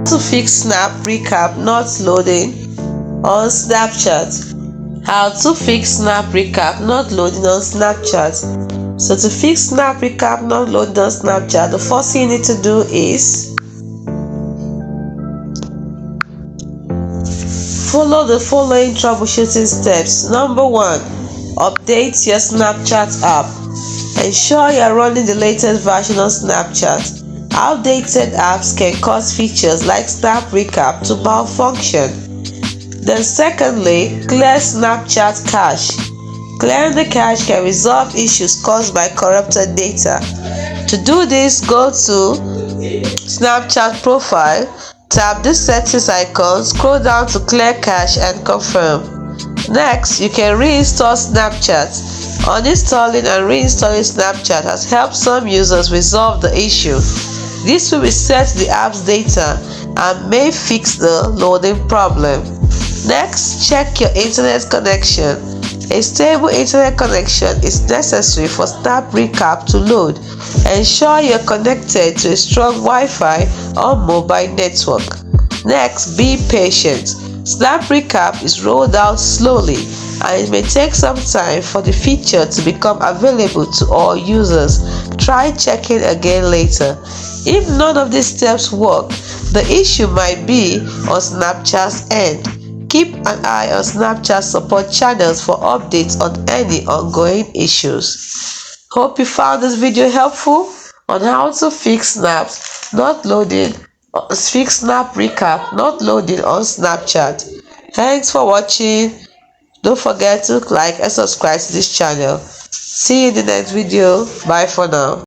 to fix Snap Recap not loading on Snapchat. How to fix Snap Recap not loading on Snapchat. So to fix Snap Recap not loading on Snapchat, the first thing you need to do is follow the following troubleshooting steps. Number 1. Update your Snapchat app. Ensure you are running the latest version of Snapchat. Outdated apps can cause features like Snap Recap to malfunction. Then secondly, clear Snapchat cache. Clearing the cache can resolve issues caused by corrupted data. To do this, go to Snapchat profile, tap the settings icon, scroll down to clear cache and confirm. Next, you can reinstall Snapchat. Uninstalling and reinstalling Snapchat has helped some users resolve the issue. This will reset the app's data and may fix the loading problem. Next, check your internet connection. A stable internet connection is necessary for Snap Recap to load. Ensure you're connected to a strong Wi-Fi or mobile network. Next, be patient. Snap Recap is rolled out slowly, and it may take some time for the feature to become available to all users. Try checking again later. If none of these steps work, the issue might be on Snapchat's end. Keep an eye on Snapchat support channels for updates on any ongoing issues. Hope you found this video helpful on how to fix Snap Recap not loading on Snapchat. Thanks for watching. Don't forget to like and subscribe to this channel. See you in the next video. Bye for now.